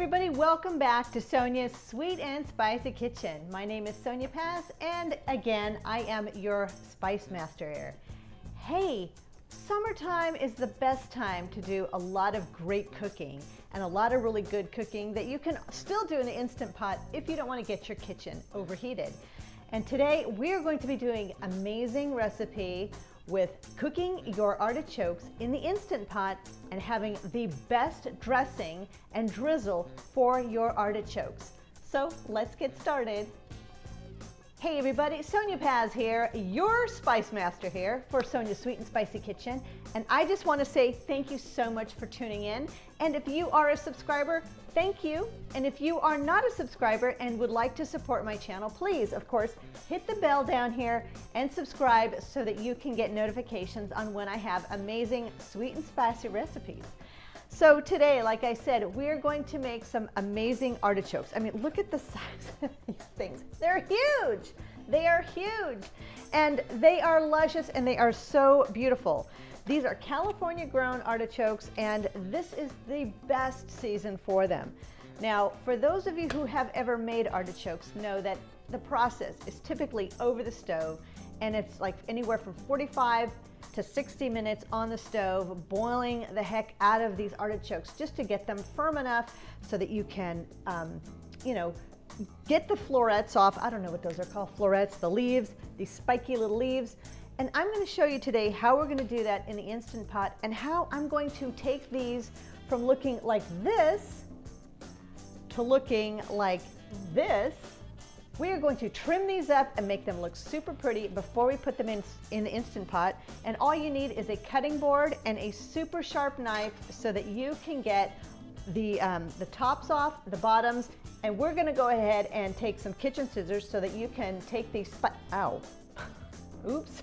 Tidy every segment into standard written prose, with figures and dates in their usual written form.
everybody, welcome back to Sonya's Sweet and Spicy Kitchen. My name is Sonya Paz, and again, I am your spice master here. Hey, summertime is the best time to do a lot of great cooking and a lot of really good cooking that you can still do in the Instant Pot if you don't want to get your kitchen overheated. And today we're going to be doing an amazing recipe with cooking your artichokes in the Instant Pot and having the best dressing and drizzle for your artichokes. So let's get started. Hey everybody, Sonya Paz here, your spice master here for Sonya's Sweet and Spicy Kitchen. And I just want to say thank you so much for tuning in. And if you are a subscriber, thank you. And if you are not a subscriber and would like to support my channel, please, of course, hit the bell down here and subscribe so that you can get notifications on when I have amazing sweet and spicy recipes. So today, like I said, we're going to make some amazing artichokes. I mean, look at the size of these things. They're huge. They are huge. And they are luscious and they are so beautiful. These are California grown artichokes, and this is the best season for them. Now, for those of you who have ever made artichokes, know that the process is typically over the stove, and it's like anywhere from 45 to 60 minutes on the stove, boiling the heck out of these artichokes just to get them firm enough so that you can, get the florets off. I don't know what those are called, florets, the leaves, these spiky little leaves. And I'm going to show you today how we're going to do that in the Instant Pot and how I'm going to take these from looking like this to looking like this. We are going to trim these up and make them look super pretty before we put them in the Instant Pot. And all you need is a cutting board and a super sharp knife so that you can get the tops off, the bottoms, and we're going to go ahead and take some kitchen scissors so that you can take these ow. Oops.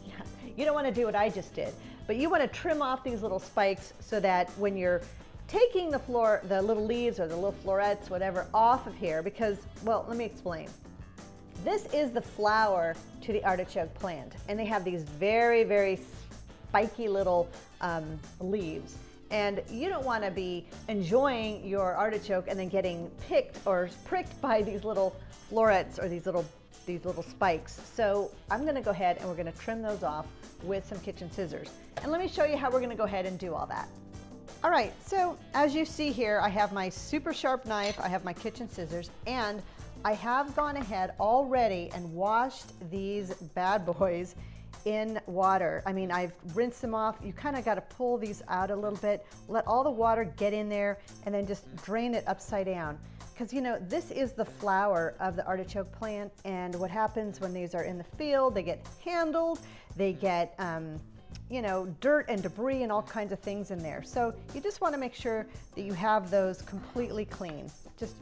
Yeah, you don't want to do what I just did, but you want to trim off these little spikes so that when you're taking the little leaves or the little florets, whatever, off of here, because, well, let me explain. This is the flower to the artichoke plant, and they have these very, very spiky little leaves. And you don't want to be enjoying your artichoke and then getting picked or pricked by these little florets or these little spikes. So I'm going to go ahead and we're going to trim those off with some kitchen scissors. And let me show you how we're going to go ahead and do all that. All right, so as you see here, I have my super sharp knife, I have my kitchen scissors, and I have gone ahead already and washed these bad boys in water. I mean, I've rinsed them off. You kind of got to pull these out a little bit, let all the water get in there, and then just drain it upside down. Because, you know, this is the flower of the artichoke plant, and what happens when these are in the field, they get handled, they get, dirt and debris and all kinds of things in there. So you just want to make sure that you have those completely clean.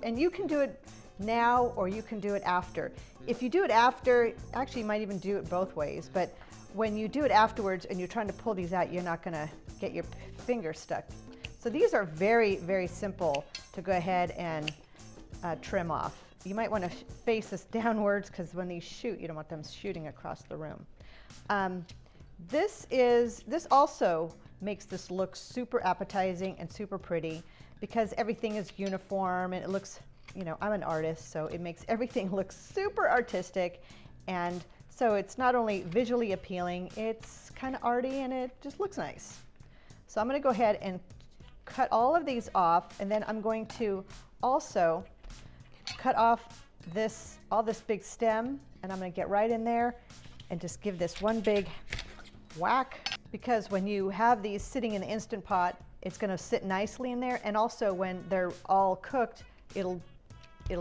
And you can do it now or you can do it after. If you do it after, actually you might even do it both ways, but when you do it afterwards and you're trying to pull these out, you're not going to get your finger stuck. So these are very, very simple to go ahead and trim off. You might want to face this downwards because when these shoot, you don't want them shooting across the room. This also makes this look super appetizing and super pretty because everything is uniform and it looks, I'm an artist, so it makes everything look super artistic. And so it's not only visually appealing, it's kind of arty and it just looks nice. So I'm going to go ahead and cut all of these off, and then I'm going to also cut off all this big stem, and I'm going to get right in there and just give this one big whack, because when you have these sitting in the Instant Pot, it's going to sit nicely in there, and also when they're all cooked, it'll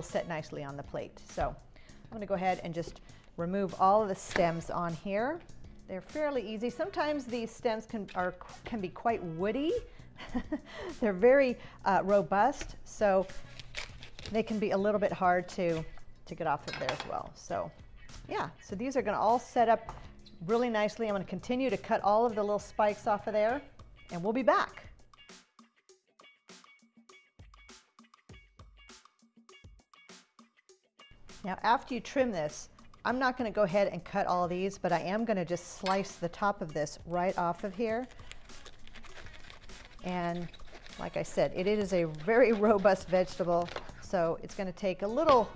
sit nicely on the plate. So I'm going to go ahead and just remove all of the stems on here. They're fairly easy. Sometimes these stems can be quite woody. They're very robust, so they can be a little bit hard to get off of there as well. So yeah, so these are going to all set up really nicely. I'm going to continue to cut all of the little spikes off of there, and we'll be back. Now, after you trim this, I'm not going to go ahead and cut all of these, but I am going to just slice the top of this right off of here. And Like I said, it is a very robust vegetable, so it's going to take a little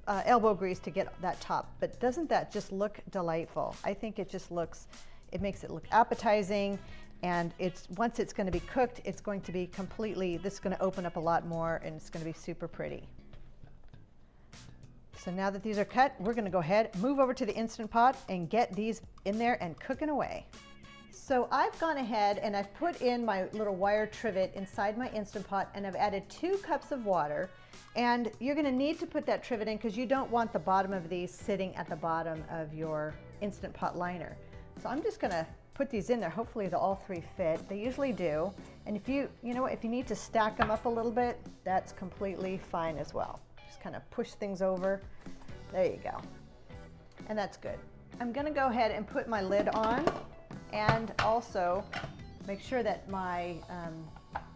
elbow grease to get that top. But doesn't that just look delightful? I think it just looks, it makes it look appetizing, and once it's going to be cooked, it's going to be completely, this is going to open up a lot more, and it's going to be super pretty. So now that these are cut, we're going to go ahead, move over to the Instant Pot and get these in there and cooking away. So I've gone ahead and I've put in my little wire trivet inside my Instant Pot, and I've added 2 cups of water. And you're going to need to put that trivet in because you don't want the bottom of these sitting at the bottom of your Instant Pot liner. So I'm just going to put these in there. Hopefully they'll all 3 fit. They usually do. And if you know what, if you need to stack them up a little bit, that's completely fine as well. Just kind of push things over. There you go. And that's good. I'm going to go ahead and put my lid on, and also make sure that my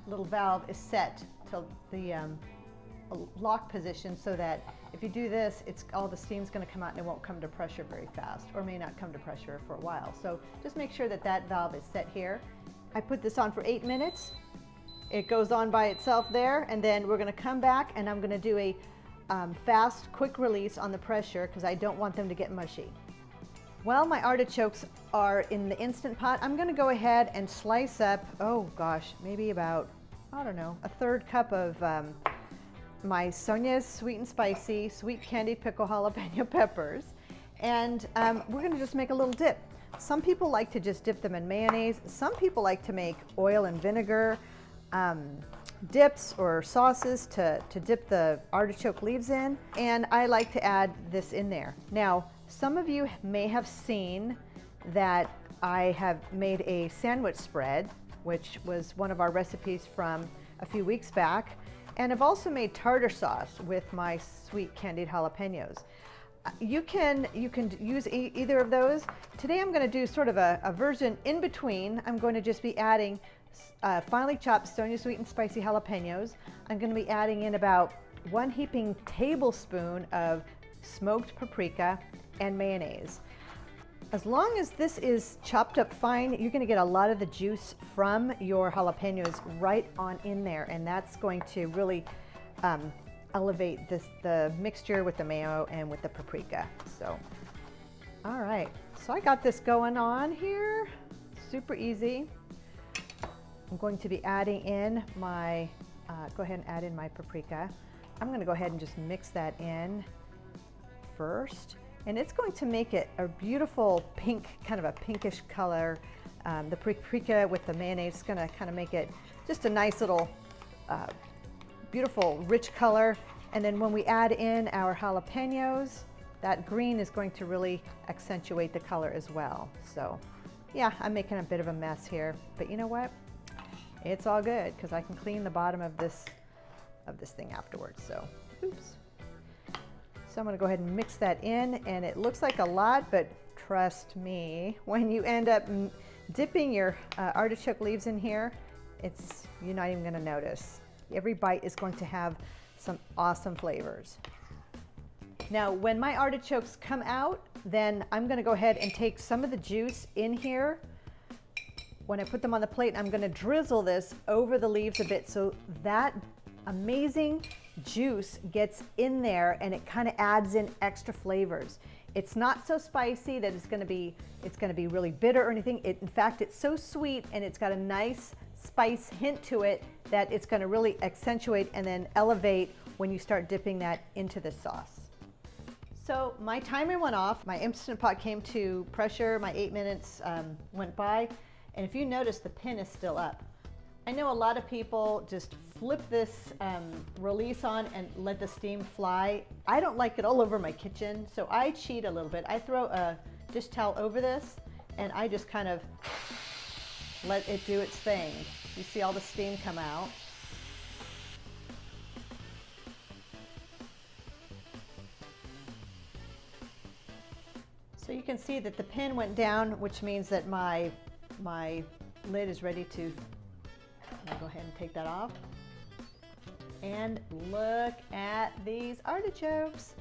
little valve is set to the lock position, so that if you do this, all the steam's going to come out and it won't come to pressure very fast, or may not come to pressure for a while. So just make sure that that valve is set here. I put this on for 8 minutes. It goes on by itself there, and then we're going to come back and I'm going to do a fast, quick release on the pressure because I don't want them to get mushy. While my artichokes are in the Instant Pot, I'm going to go ahead and slice up, oh gosh, maybe about, I don't know, a 1/3 cup of my Sonya's sweet and spicy, sweet candied pickle jalapeno peppers. And we're going to just make a little dip. Some people like to just dip them in mayonnaise. Some people like to make oil and vinegar dips or sauces to dip the artichoke leaves in. And I like to add this in there. Now, some of you may have seen that I have made a sandwich spread, which was one of our recipes from a few weeks back. And I've also made tartar sauce with my sweet candied jalapenos. You can use either of those. Today I'm going to do sort of a version in between. I'm going to just be adding finely chopped Sonya sweet and spicy jalapenos. I'm going to be adding in about 1 heaping tablespoon of smoked paprika and mayonnaise. As long as this is chopped up fine, you're going to get a lot of the juice from your jalapenos right on in there, and that's going to really elevate the mixture with the mayo and with the paprika. So, all right, so I got this going on here, super easy. I'm going to be adding in my, go ahead and add in my paprika. I'm going to go ahead and just mix that in first. And it's going to make it a beautiful pink, kind of a pinkish color. The paprika with the mayonnaise is going to kind of make it just a nice little beautiful rich color. And then when we add in our jalapenos, that green is going to really accentuate the color as well. So yeah, I'm making a bit of a mess here, but you know what? It's all good because I can clean the bottom of this thing afterwards. So oops. So I'm going to go ahead and mix that in, and it looks like a lot, but trust me, when you end up dipping your artichoke leaves in here, you're not even going to notice. Every bite is going to have some awesome flavors. Now, when my artichokes come out, then I'm going to go ahead and take some of the juice in here. When I put them on the plate, I'm going to drizzle this over the leaves a bit so that amazing juice gets in there and it kind of adds in extra flavors. It's not so spicy that it's going to be really bitter or anything. In fact, it's so sweet and it's got a nice spice hint to it that it's going to really accentuate and then elevate when you start dipping that into the sauce. So my timer went off. My Instant Pot came to pressure. My 8 minutes went by, and if you notice, the pin is still up. I know a lot of people just flip this release on and let the steam fly. I don't like it all over my kitchen, so I cheat a little bit. I throw a dish towel over this, and I just kind of let it do its thing. You see all the steam come out. So you can see that the pin went down, which means that my lid is ready to, I'll go ahead and take that off. And look at these artichokes.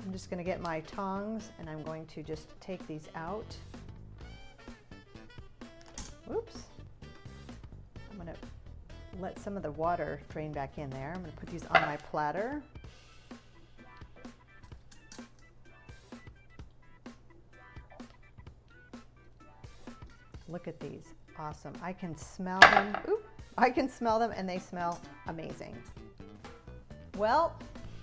I'm just going to get my tongs and I'm going to just take these out. Oops. I'm going to let some of the water drain back in there. I'm going to put these on my platter. Look at these, awesome. I can smell them. Oop, I can smell them and they smell amazing. Well,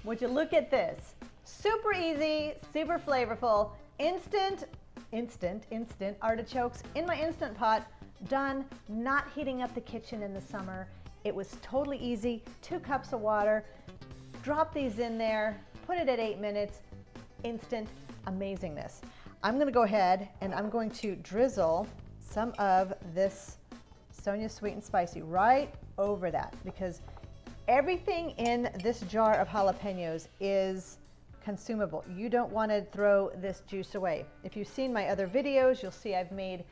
would you look at this? Super easy, super flavorful, instant artichokes in my Instant Pot, done, not heating up the kitchen in the summer. It was totally easy, 2 cups of water, drop these in there, put it at 8 minutes, instant amazingness. I'm gonna go ahead and I'm going to drizzle some of this Sonya Sweet and Spicy right over that, because everything in this jar of jalapenos is consumable. You don't want to throw this juice away. If you've seen my other videos, you'll see I've made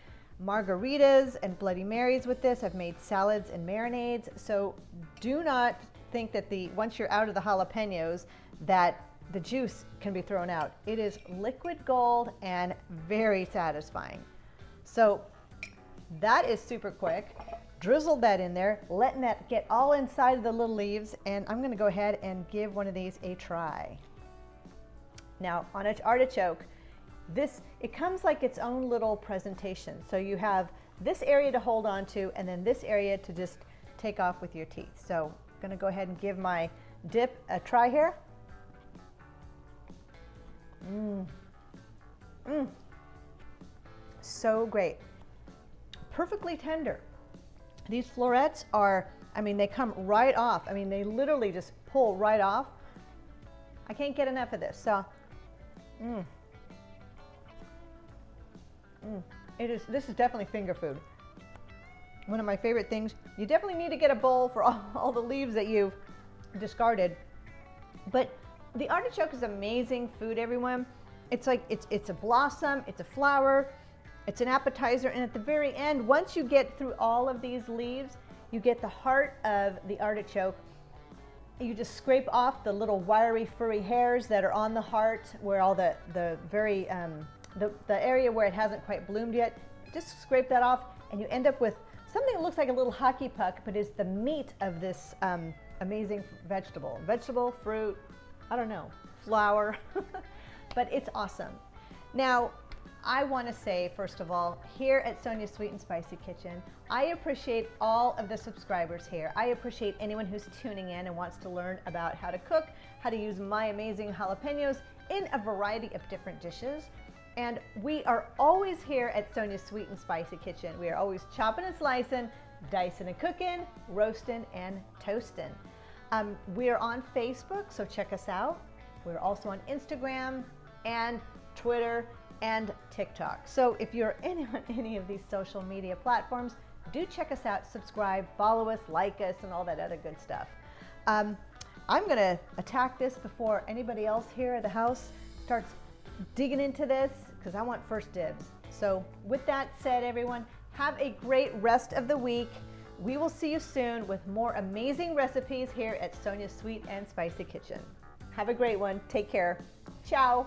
margaritas and Bloody Marys with this. I've made salads and marinades. So do not think that once you're out of the jalapenos that the juice can be thrown out. It is liquid gold and very satisfying. So that is super quick. Drizzled that in there, letting that get all inside of the little leaves, and I'm gonna go ahead and give one of these a try. Now, on an artichoke, it comes like its own little presentation. So you have this area to hold on to, and then this area to just take off with your teeth. So I'm gonna go ahead and give my dip a try here. So great. Perfectly tender. These florets are, I mean, they come right off. I mean, they literally just pull right off. I can't get enough of this. So, this is definitely finger food. One of my favorite things. You definitely need to get a bowl for all the leaves that you've discarded. But the artichoke is amazing food, everyone. It's like, it's a blossom, it's a flower, it's an appetizer, and at the very end, once you get through all of these leaves, you get the heart of the artichoke. You just scrape off the little wiry, furry hairs that are on the heart, where all the area where it hasn't quite bloomed yet. Just scrape that off, and you end up with something that looks like a little hockey puck, but is the meat of this amazing vegetable, fruit, I don't know, flower, but it's awesome. Now, I want to say, first of all, here at Sonya's Sweet and Spicy Kitchen, I appreciate all of the subscribers here. I appreciate anyone who's tuning in and wants to learn about how to cook, how to use my amazing jalapenos in a variety of different dishes. And we are always here at Sonya's Sweet and Spicy Kitchen. We are always chopping and slicing, dicing and cooking, roasting and toasting. We are on Facebook, so check us out. We're also on Instagram and Twitter and TikTok. So if you're in any of these social media platforms, do check us out, subscribe, follow us, like us, and all that other good stuff. I'm gonna attack this before anybody else here at the house starts digging into this, because I want first dibs. So with that said, everyone, have a great rest of the week. We will see you soon with more amazing recipes here at Sonya's Sweet and Spicy Kitchen. Have a great one. Take care. Ciao.